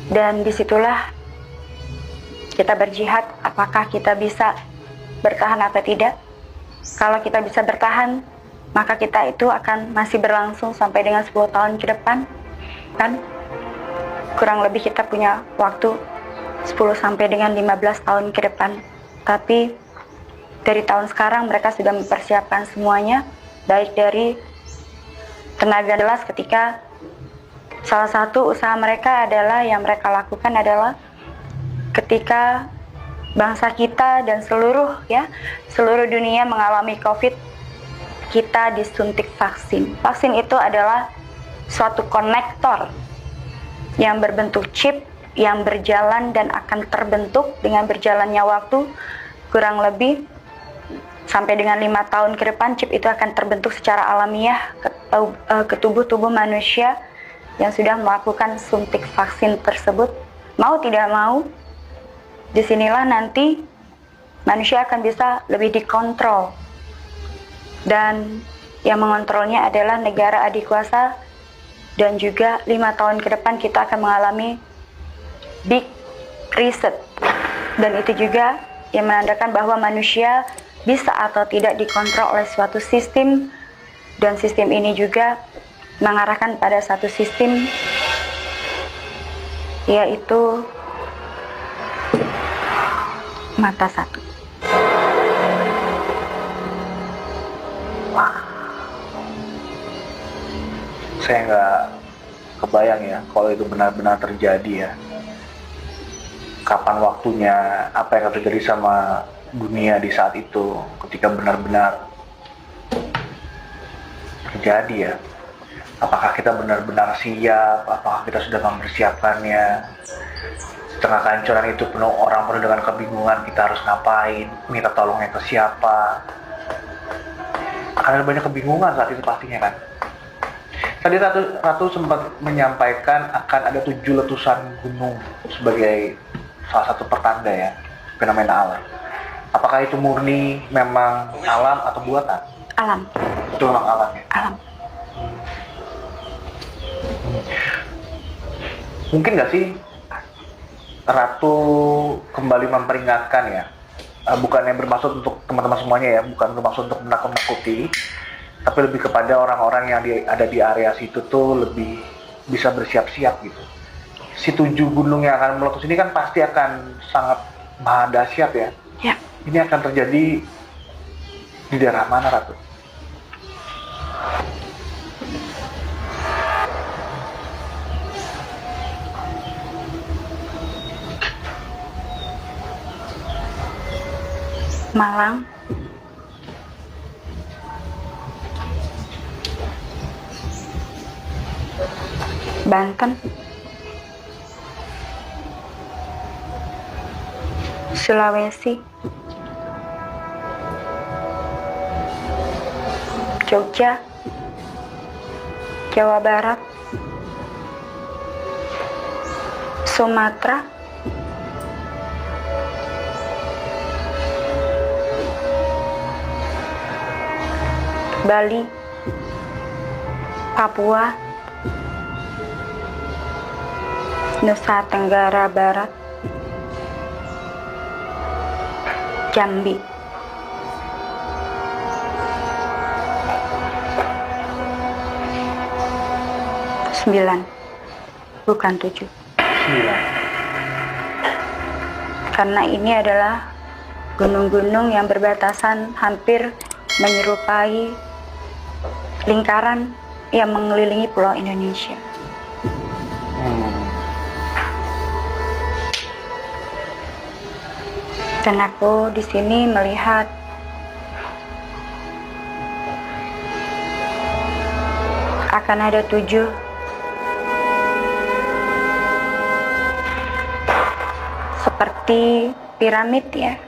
Dan disitulah kita berjihad, apakah kita bisa bertahan atau tidak. Kalau kita bisa bertahan, maka kita itu akan masih berlangsung sampai dengan 10 tahun ke depan. Kan kurang lebih kita punya waktu 10 sampai dengan 15 tahun ke depan. Tapi dari tahun sekarang mereka sudah mempersiapkan semuanya, baik dari tenaga jelas ketika salah satu usaha mereka adalah yang mereka lakukan adalah ketika bangsa kita dan seluruh dunia mengalami COVID, kita disuntik vaksin. Vaksin itu adalah suatu konektor yang berbentuk chip yang berjalan dan akan terbentuk dengan berjalannya waktu kurang lebih sampai dengan 5 tahun ke depan. Chip itu akan terbentuk secara alamiah ke tubuh manusia yang sudah melakukan suntik vaksin tersebut. Mau tidak mau, disinilah nanti manusia akan bisa lebih dikontrol, dan yang mengontrolnya adalah negara adikuasa. Dan juga 5 tahun ke depan kita akan mengalami big reset, dan itu juga yang menandakan bahwa manusia bisa atau tidak dikontrol oleh suatu sistem, dan sistem ini juga mengarahkan pada satu sistem, yaitu mata satu. Saya nggak kebayang ya kalau itu benar-benar terjadi ya. Kapan waktunya, apa yang akan terjadi sama dunia di saat itu ketika benar-benar terjadi ya. Apakah kita benar-benar siap? Apakah kita sudah mempersiapkannya? Setengah kehancuran itu penuh, orang penuh dengan kebingungan, kita harus ngapain, minta tolongnya ke siapa. Akan ada banyak kebingungan saat itu pastinya kan. Tadi Ratu sempat menyampaikan akan ada 7 letusan gunung sebagai salah satu pertanda ya, fenomena alam. Apakah itu murni memang alam atau buatan? Alam. Itu memang alam ya? Alam. Mungkin nggak sih Ratu kembali memperingatkan ya, bukannya bermaksud untuk teman-teman semuanya ya, bukan bermaksud untuk menakut-nakuti, tapi lebih kepada orang-orang yang ada di area situ tuh lebih bisa bersiap-siap gitu. Si 7 gunung yang akan meletus ini kan pasti akan sangat maha dahsyat ya. Ya. Ini akan terjadi di daerah mana, Ratu? Malang, Banten, Sulawesi, Jogja, Jawa Barat, Sumatera, Bali, Papua, Nusa Tenggara Barat, Jambi, sembilan, bukan 7. 9. Karena ini adalah gunung-gunung yang berbatasan hampir menyerupai lingkaran yang mengelilingi pulau Indonesia. Dan aku di sini melihat akan ada 7 seperti piramid ya,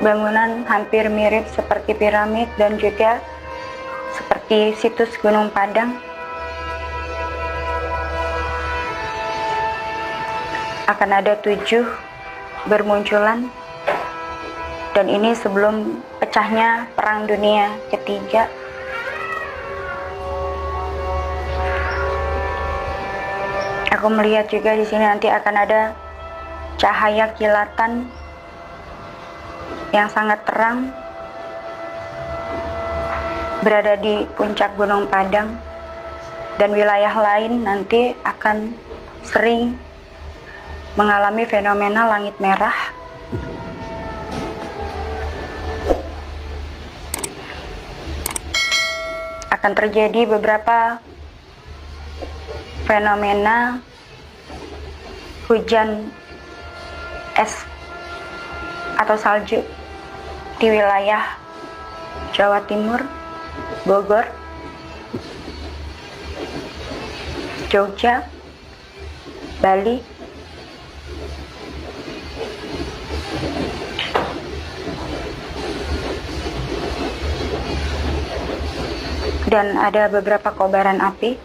bangunan hampir mirip seperti piramid, dan juga seperti situs Gunung Padang. Akan ada 7 bermunculan, dan ini sebelum pecahnya Perang Dunia Ketiga. Aku melihat juga di sini nanti akan ada cahaya kilatan yang sangat terang berada di puncak Gunung Padang, dan wilayah lain nanti akan sering mengalami fenomena langit merah. Akan terjadi beberapa fenomena hujan es atau salju di wilayah Jawa Timur, Bogor, Jogja, Bali, dan ada beberapa kobaran api.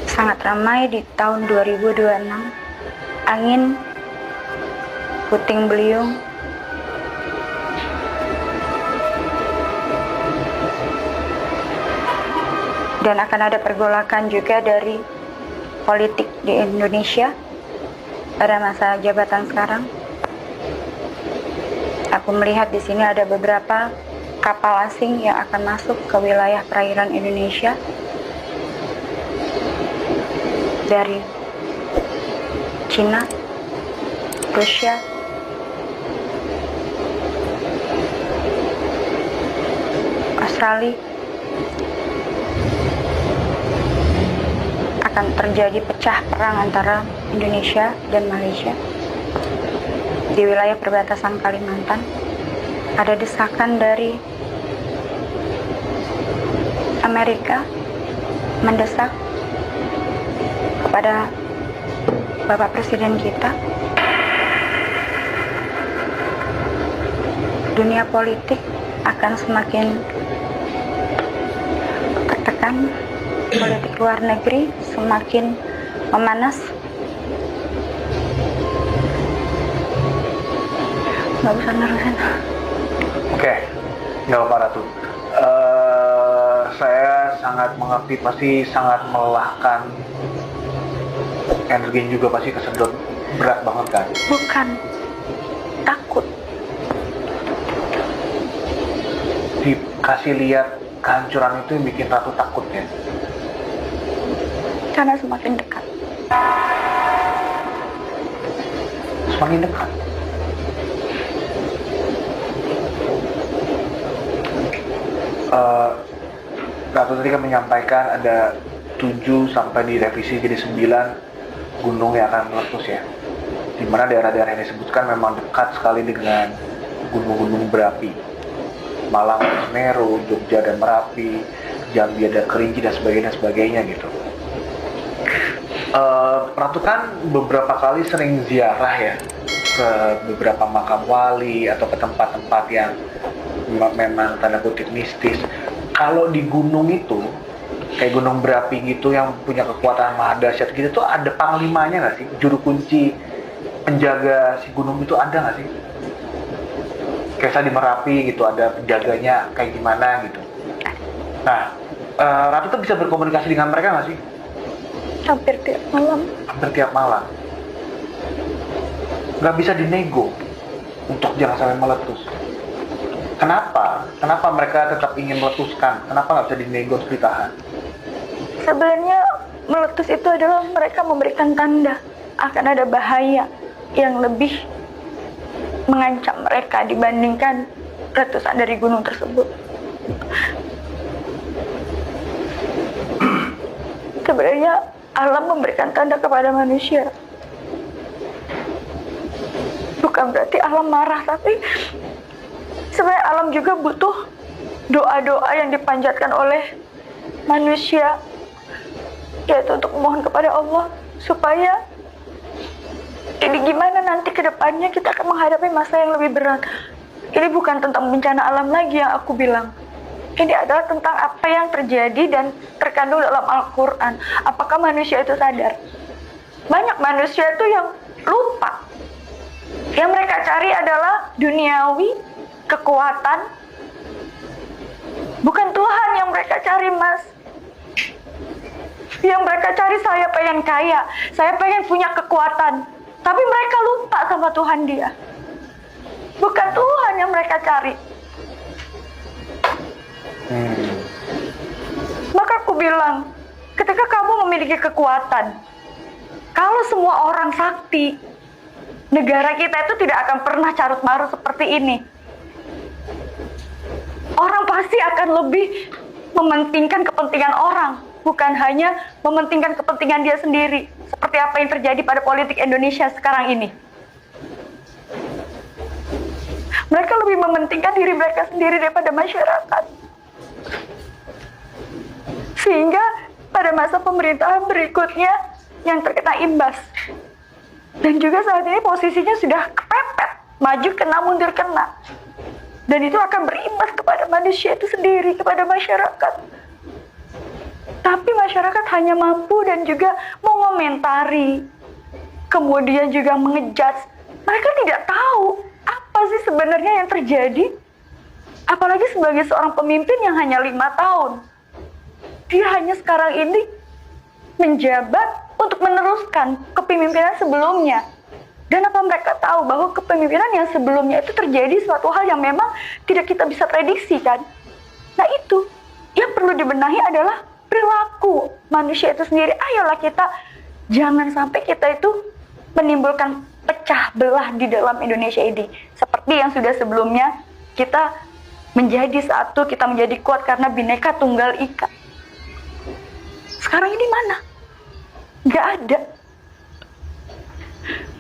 Sangat ramai di tahun 2026. Angin puting beliung, dan akan ada pergolakan juga dari politik di Indonesia pada masa jabatan sekarang. Aku melihat di sini ada beberapa kapal asing yang akan masuk ke wilayah perairan Indonesia dari Cina, Rusia, Australia. Akan terjadi pecah perang antara Indonesia dan Malaysia. Di wilayah perbatasan Kalimantan ada desakan dari Amerika mendesak kepada Bapak Presiden kita. Dunia politik akan semakin tertekan, politik luar negeri semakin memanas. Nggak bisa nerusin. Oke, nggak apa-apa Ratu. Saya sangat mengerti, pasti sangat melelahkan. Energinya juga pasti kesedot, berat banget kan? Bukan takut. Dikasih lihat kehancuran itu yang bikin Ratu takut ya? Karena semakin dekat. Semakin dekat. Ratu tadi kan menyampaikan ada 7 sampai direvisi jadi 9 gunung yang akan meletus ya. Dimana daerah-daerah yang disebutkan memang dekat sekali dengan gunung-gunung berapi. Malang, Semeru, Jogja dan Merapi, Jambi ada Kerinci dan sebagainya gitu. Ratu kan beberapa kali sering ziarah ya ke beberapa makam wali atau ke tempat-tempat yang memang tanda kutip mistis. Kalau di gunung itu, kayak gunung berapi gitu yang punya kekuatan maha dahsyat gitu tuh ada panglimanya nggak sih? Juru kunci penjaga si gunung itu ada nggak sih? Kayak di Merapi gitu ada penjaganya kayak gimana gitu. Nah, Ratu tuh bisa berkomunikasi dengan mereka nggak sih? Hampir tiap malam. Hampir tiap malam. Nggak bisa dinego untuk jangan sampai meletus. Kenapa? Kenapa mereka tetap ingin meletuskan? Kenapa nggak bisa dinego untuk ditahan? Sebenarnya meletus itu adalah mereka memberikan tanda akan ada bahaya yang lebih mengancam mereka dibandingkan letusan dari gunung tersebut. Sebenarnya alam memberikan tanda kepada manusia. Bukan berarti alam marah, tapi sebenarnya alam juga butuh doa-doa yang dipanjatkan oleh manusia, yaitu untuk memohon kepada Allah supaya ini gimana nanti ke depannya kita akan menghadapi masa yang lebih berat. Ini bukan tentang bencana alam lagi yang aku bilang. Ini adalah tentang apa yang terjadi dan terkandung dalam Al-Quran. Apakah manusia itu sadar? Banyak manusia itu yang lupa. Yang mereka cari adalah duniawi, kekuatan. Bukan Tuhan yang mereka cari, Mas. Yang mereka cari, saya pengen kaya, saya pengen punya kekuatan. Tapi mereka lupa sama Tuhan dia. Bukan Tuhan yang mereka cari. Maka aku bilang, ketika kamu memiliki kekuatan, kalau semua orang sakti, negara kita itu tidak akan pernah carut marut seperti ini. Orang pasti akan lebih mementingkan kepentingan orang, bukan hanya mementingkan kepentingan dia sendiri. Seperti apa yang terjadi pada politik Indonesia sekarang ini. Mereka lebih mementingkan diri mereka sendiri daripada masyarakat. Sehingga pada masa pemerintahan berikutnya yang terkena imbas. Dan juga saat ini posisinya sudah kepepet, maju kena, mundur kena. Dan itu akan berimbas kepada manusia itu sendiri, kepada masyarakat. Tapi masyarakat hanya mampu dan juga mengomentari, kemudian juga mengejudge. Mereka tidak tahu apa sih sebenarnya yang terjadi. Apalagi sebagai seorang pemimpin yang hanya 5 tahun. Dia hanya sekarang ini menjabat untuk meneruskan kepemimpinan sebelumnya. Dan apa mereka tahu bahwa kepemimpinan yang sebelumnya itu terjadi suatu hal yang memang tidak kita bisa prediksi kan? Nah itu, yang perlu dibenahi adalah perilaku manusia itu sendiri. Ayolah kita, jangan sampai kita itu menimbulkan pecah belah di dalam Indonesia ini. Seperti yang sudah sebelumnya, kita menjadi satu, kita menjadi kuat karena Bhinneka Tunggal Ika. Sekarang ini mana? Gak ada.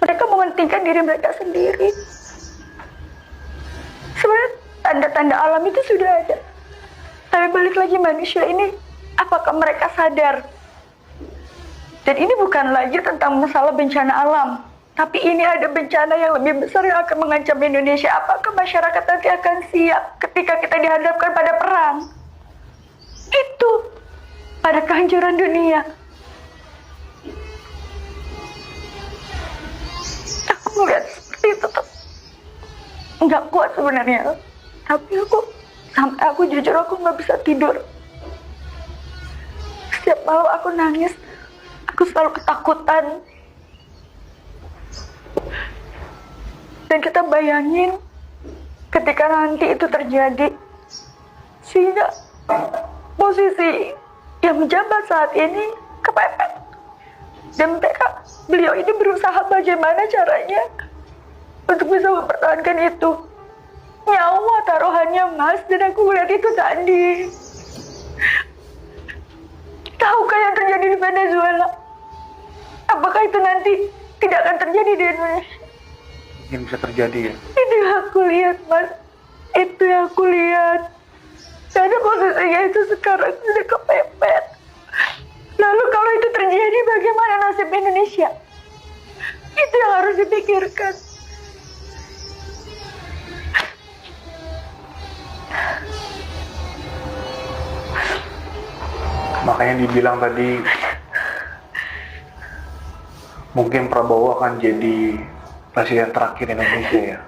Mereka mementingkan diri mereka sendiri. Sebenarnya tanda-tanda alam itu sudah ada. Tapi balik lagi manusia ini, apakah mereka sadar? Dan ini bukan lagi tentang masalah bencana alam. Tapi ini ada bencana yang lebih besar yang akan mengancam Indonesia. Apakah masyarakat nanti akan siap ketika kita dihadapkan pada perang? Itu pada kehancuran dunia. Aku melihat seperti itu tuh nggak kuat sebenarnya. Tapi sampai aku jujur aku nggak bisa tidur. Setiap malam aku nangis. Aku selalu ketakutan. Dan kita bayangin ketika nanti itu terjadi, sehingga posisi yang menjabat saat ini kepepet. Dan beliau ini berusaha bagaimana caranya untuk bisa mempertahankan itu. Nyawa taruhannya Mas, dan aku melihat itu tadi. Tahukah yang terjadi di Venezuela? Apakah itu nanti tidak akan terjadi di Indonesia? Yang bisa terjadi ya? Itu yang aku lihat, Mas. Itu yang aku lihat. Karena posisinya itu sekarang sudah kepepet. Lalu kalau itu terjadi, bagaimana nasib Indonesia? Itu yang harus dipikirkan. Makanya dibilang tadi, mungkin Prabowo akan jadi presiden terakhir Indonesia ya.